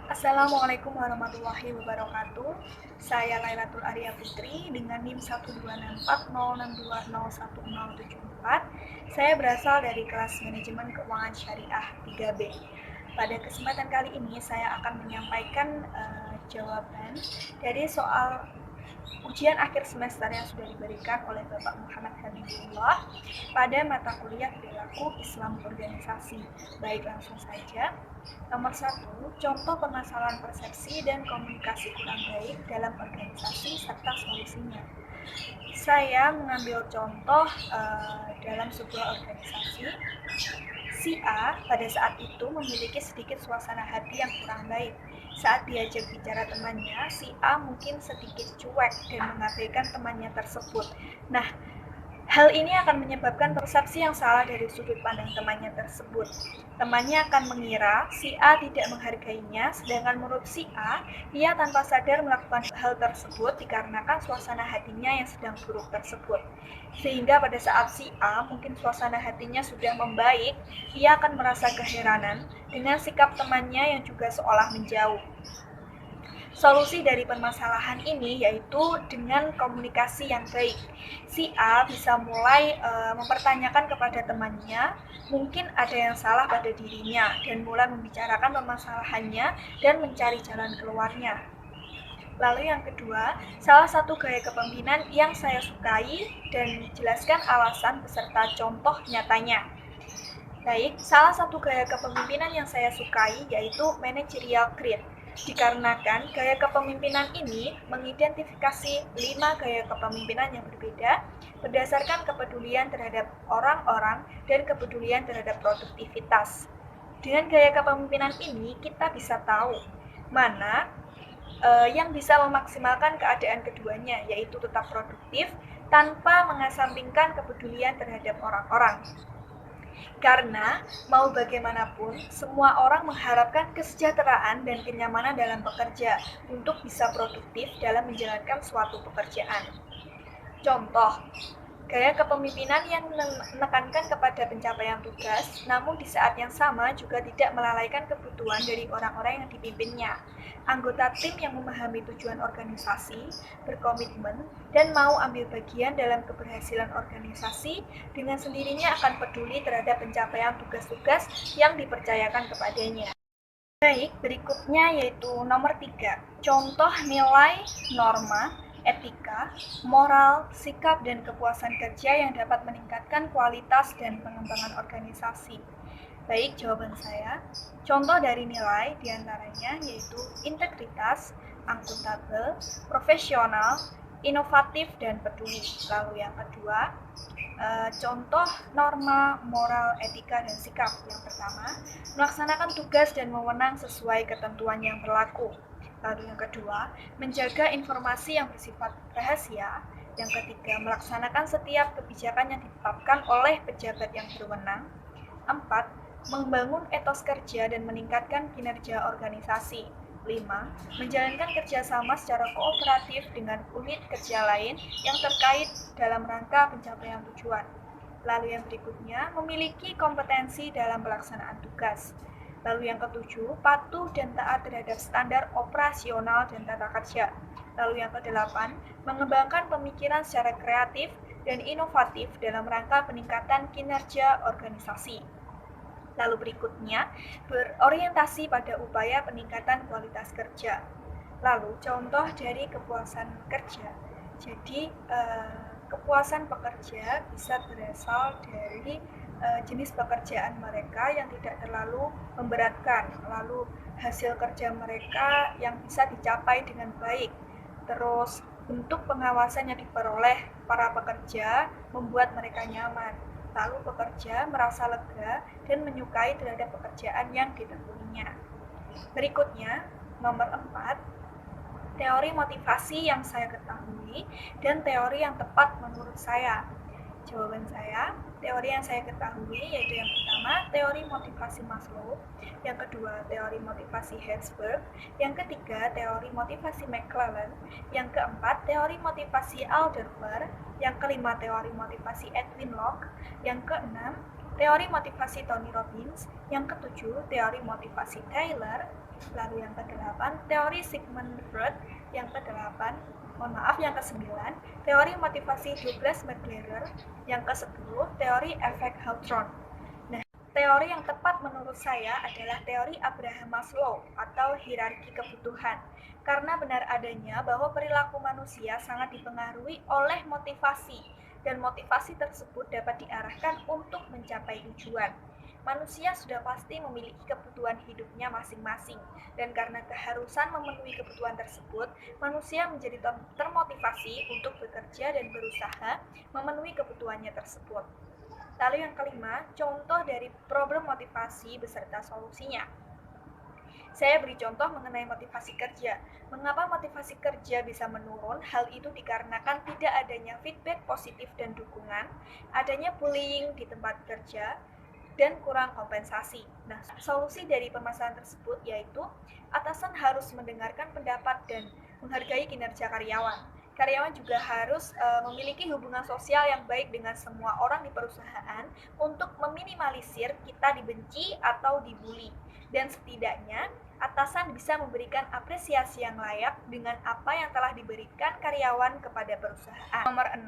Assalamualaikum warahmatullahi wabarakatuh. Saya Lailatul Arya Putri dengan NIM 1264062011074. Saya berasal dari kelas Manajemen Keuangan Syariah 3B. Pada kesempatan kali ini saya akan menyampaikan jawaban dari soal ujian akhir semester yang sudah diberikan oleh Bapak Muhammad Habibullah pada mata kuliah perilaku Islam organisasi. Baik, langsung saja. Nomor 1, contoh permasalahan persepsi dan komunikasi kurang baik dalam organisasi serta solusinya. Saya mengambil contoh dalam sebuah organisasi. Si A pada saat itu memiliki sedikit suasana hati yang kurang baik. Saat diajak bicara temannya, si A mungkin sedikit cuek dan mengabaikan temannya tersebut. Nah, hal ini akan menyebabkan persepsi yang salah dari sudut pandang temannya tersebut. Temannya akan mengira si A tidak menghargainya, sedangkan menurut si A, ia tanpa sadar melakukan hal tersebut dikarenakan suasana hatinya yang sedang buruk tersebut. Sehingga pada saat si A mungkin suasana hatinya sudah membaik, ia akan merasa keheranan dengan sikap temannya yang juga seolah menjauh. Solusi dari permasalahan ini yaitu dengan komunikasi yang baik. Si A bisa mulai mempertanyakan kepada temannya, mungkin ada yang salah pada dirinya, dan mulai membicarakan permasalahannya dan mencari jalan keluarnya. Lalu yang kedua, salah satu gaya kepemimpinan yang saya sukai dan jelaskan alasan beserta contoh nyatanya. Baik, salah satu gaya kepemimpinan yang saya sukai yaitu managerial grit. Dikarenakan gaya kepemimpinan ini mengidentifikasi 5 gaya kepemimpinan yang berbeda berdasarkan kepedulian terhadap orang-orang dan kepedulian terhadap produktivitas. Dengan gaya kepemimpinan ini kita bisa tahu mana yang bisa memaksimalkan keadaan keduanya, yaitu tetap produktif tanpa mengesampingkan kepedulian terhadap orang-orang. Karena mau bagaimanapun, semua orang mengharapkan kesejahteraan dan kenyamanan dalam bekerja untuk bisa produktif dalam menjalankan suatu pekerjaan. Contoh, gaya kepemimpinan yang menekankan kepada pencapaian tugas, namun di saat yang sama juga tidak melalaikan kebutuhan dari orang-orang yang dipimpinnya. Anggota tim yang memahami tujuan organisasi, berkomitmen, dan mau ambil bagian dalam keberhasilan organisasi, dengan sendirinya akan peduli terhadap pencapaian tugas-tugas yang dipercayakan kepadanya. Baik, berikutnya yaitu nomor 3, contoh nilai, norma, etika, moral, sikap, dan kepuasan kerja yang dapat meningkatkan kualitas dan pengembangan organisasi. Baik, jawaban saya. Contoh dari nilai diantaranya yaitu integritas, akuntabel, profesional, inovatif, dan peduli. Lalu yang kedua, contoh norma, moral, etika, dan sikap. Yang pertama, melaksanakan tugas dan wewenang sesuai ketentuan yang berlaku. Lalu yang kedua, menjaga informasi yang bersifat rahasia. Yang ketiga, melaksanakan setiap kebijakan yang ditetapkan oleh pejabat yang berwenang. 4. Membangun etos kerja dan meningkatkan kinerja organisasi. 5. Menjalankan kerjasama secara kooperatif dengan unit kerja lain yang terkait dalam rangka pencapaian tujuan. Lalu yang berikutnya, memiliki kompetensi dalam pelaksanaan tugas. Lalu yang ketujuh, patuh dan taat terhadap standar operasional dan tata kerja. Lalu yang kedelapan, mengembangkan pemikiran secara kreatif dan inovatif dalam rangka peningkatan kinerja organisasi. Lalu berikutnya, berorientasi pada upaya peningkatan kualitas kerja. Lalu contoh dari kepuasan kerja. Jadi kepuasan pekerja bisa berasal dari jenis pekerjaan mereka yang tidak terlalu memberatkan, lalu hasil kerja mereka yang bisa dicapai dengan baik. Terus bentuk pengawasan yang diperoleh para pekerja membuat mereka nyaman. Lalu pekerja merasa lega dan menyukai terhadap pekerjaan yang ditekuninya. Berikutnya, nomor 4, teori motivasi yang saya ketahui dan teori yang tepat menurut saya. Jawaban saya, teori yang saya ketahui yaitu yang pertama, teori motivasi Maslow, yang kedua, teori motivasi Herzberg, yang ketiga, teori motivasi McClellan, yang keempat, teori motivasi Alderfer, yang kelima, teori motivasi Edwin Locke, yang keenam, teori motivasi Tony Robbins, yang ketujuh, teori motivasi Taylor, lalu yang kedelapan, teori Sigmund Freud, yang kedelapan, yang kesembilan, teori motivasi Douglas McLaren, yang kesepuluh, teori efek Hawthorne. Nah, teori yang tepat menurut saya adalah teori Abraham Maslow atau hierarki kebutuhan, karena benar adanya bahwa perilaku manusia sangat dipengaruhi oleh motivasi, dan motivasi tersebut dapat diarahkan untuk mencapai tujuan. Manusia sudah pasti memiliki kebutuhan hidupnya masing-masing, dan karena keharusan memenuhi kebutuhan tersebut, manusia menjadi termotivasi untuk bekerja dan berusaha memenuhi kebutuhannya tersebut. Lalu yang kelima, contoh dari problem motivasi beserta solusinya. Saya beri contoh mengenai motivasi kerja. Mengapa motivasi kerja bisa menurun? Hal itu dikarenakan tidak adanya feedback positif dan dukungan, adanya bullying di tempat kerja, dan kurang kompensasi. Nah, solusi dari permasalahan tersebut yaitu atasan harus mendengarkan pendapat dan menghargai kinerja karyawan. Karyawan juga harus memiliki hubungan sosial yang baik dengan semua orang di perusahaan untuk meminimalisir kita dibenci atau dibully. Dan setidaknya atasan bisa memberikan apresiasi yang layak dengan apa yang telah diberikan karyawan kepada perusahaan. Nomor 6,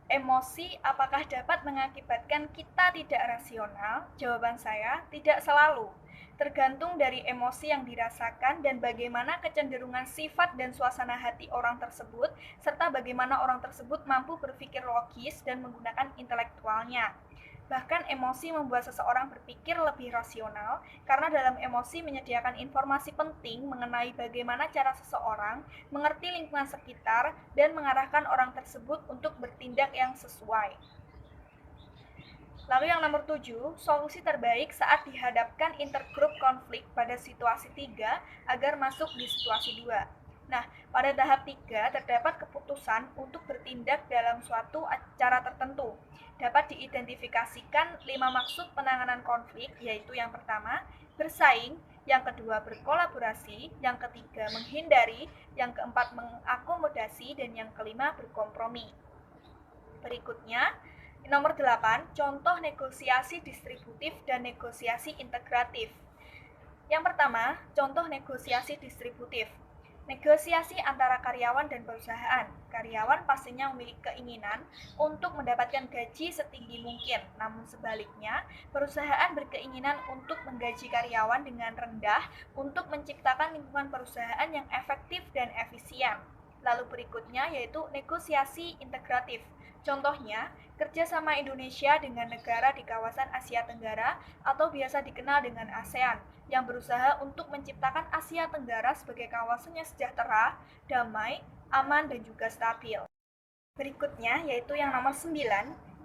emosi apakah dapat mengakibatkan kita tidak rasional? Jawaban saya, tidak selalu. Tergantung dari emosi yang dirasakan dan bagaimana kecenderungan sifat dan suasana hati orang tersebut, serta bagaimana orang tersebut mampu berpikir logis dan menggunakan intelektualnya. Bahkan emosi membuat seseorang berpikir lebih rasional, karena dalam emosi menyediakan informasi penting mengenai bagaimana cara seseorang mengerti lingkungan sekitar dan mengarahkan orang tersebut untuk bertindak yang sesuai. Lalu yang nomor 7, solusi terbaik saat dihadapkan intergroup konflik pada situasi 3 agar masuk di situasi 2. Nah, pada tahap 3 terdapat keputusan untuk bertindak dalam suatu acara tertentu. Dapat diidentifikasikan 5 maksud penanganan konflik, yaitu yang pertama, bersaing, yang kedua, berkolaborasi, yang ketiga, menghindari, yang keempat, mengakomodasi, dan yang kelima, berkompromi. Berikutnya, nomor 8, contoh negosiasi distributif dan negosiasi integratif. Yang pertama, contoh negosiasi distributif. Negosiasi antara karyawan dan perusahaan. Karyawan pastinya memiliki keinginan untuk mendapatkan gaji setinggi mungkin, namun sebaliknya, perusahaan berkeinginan untuk menggaji karyawan dengan rendah untuk menciptakan lingkungan perusahaan yang efektif dan efisien. Lalu berikutnya yaitu negosiasi integratif. Contohnya, kerjasama Indonesia dengan negara di kawasan Asia Tenggara atau biasa dikenal dengan ASEAN, yang berusaha untuk menciptakan Asia Tenggara sebagai kawasan yang sejahtera, damai, aman, dan juga stabil. Berikutnya yaitu yang nomor 9,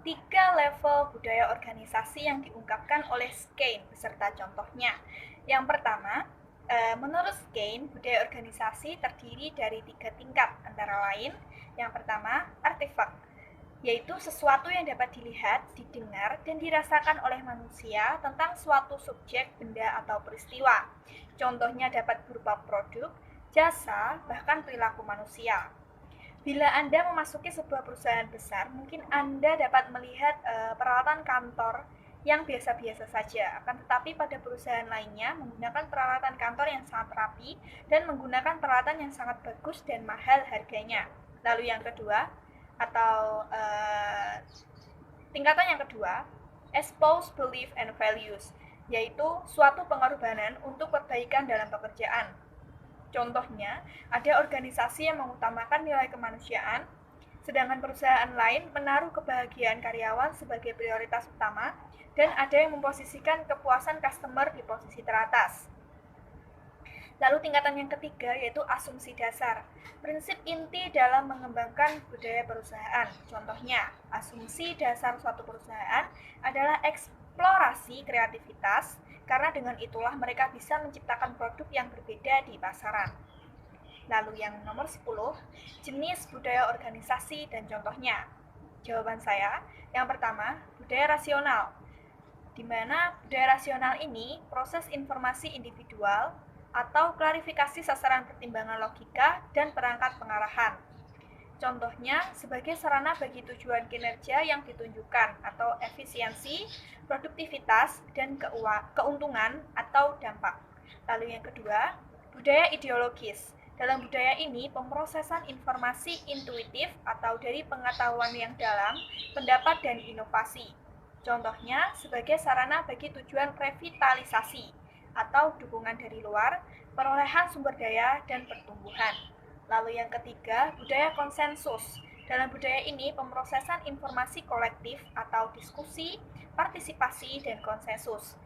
3 level budaya organisasi yang diungkapkan oleh Skene beserta contohnya. Yang pertama, menurut Skene, budaya organisasi terdiri dari 3 tingkat, antara lain, yang pertama, artefak, yaitu sesuatu yang dapat dilihat, didengar, dan dirasakan oleh manusia tentang suatu subjek, benda, atau peristiwa. Contohnya dapat berupa produk, jasa, bahkan perilaku manusia. Bila Anda memasuki sebuah perusahaan besar, mungkin Anda dapat melihat peralatan kantor yang biasa-biasa saja, akan tetapi pada perusahaan lainnya menggunakan peralatan kantor yang sangat rapi dan menggunakan peralatan yang sangat bagus dan mahal harganya. Lalu yang kedua, atau tingkatan yang kedua, expose belief and values, yaitu suatu pengorbanan untuk perbaikan dalam pekerjaan. Contohnya, ada organisasi yang mengutamakan nilai kemanusiaan, sedangkan perusahaan lain menaruh kebahagiaan karyawan sebagai prioritas utama, dan ada yang memposisikan kepuasan customer di posisi teratas. Lalu tingkatan yang ketiga yaitu asumsi dasar. Prinsip inti dalam mengembangkan budaya perusahaan. Contohnya, asumsi dasar suatu perusahaan adalah eksplorasi kreativitas, karena dengan itulah mereka bisa menciptakan produk yang berbeda di pasaran. Lalu yang nomor 10, jenis budaya organisasi dan contohnya. Jawaban saya, yang pertama, budaya rasional. Di mana budaya rasional ini proses informasi individual atau klarifikasi sasaran pertimbangan logika dan perangkat pengarahan. Contohnya, sebagai sarana bagi tujuan kinerja yang ditunjukkan atau efisiensi, produktivitas, dan keuntungan atau dampak. Lalu yang kedua, budaya ideologis. Dalam budaya ini, pemrosesan informasi intuitif atau dari pengetahuan yang dalam, pendapat dan inovasi. Contohnya, sebagai sarana bagi tujuan revitalisasi atau dukungan dari luar, perolehan sumber daya dan pertumbuhan. Lalu yang ketiga, budaya konsensus. Dalam budaya ini, pemrosesan informasi kolektif atau diskusi, partisipasi, dan konsensus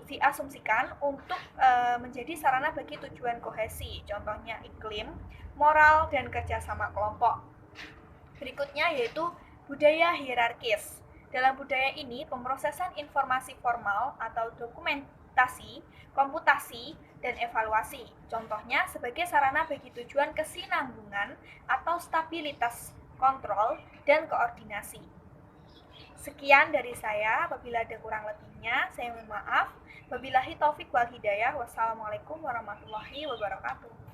diasumsikan untuk menjadi sarana bagi tujuan kohesi, contohnya iklim, moral, dan kerjasama kelompok. Berikutnya yaitu budaya hierarkis. Dalam budaya ini, pemrosesan informasi formal atau dokumentasi, komputasi, dan evaluasi. Contohnya sebagai sarana bagi tujuan kesinambungan atau stabilitas kontrol dan koordinasi. Sekian dari saya, apabila ada kurang lebihnya, saya mohon maaf. Wabillahi taufik wal hidayah. Wassalamualaikum warahmatullahi wabarakatuh.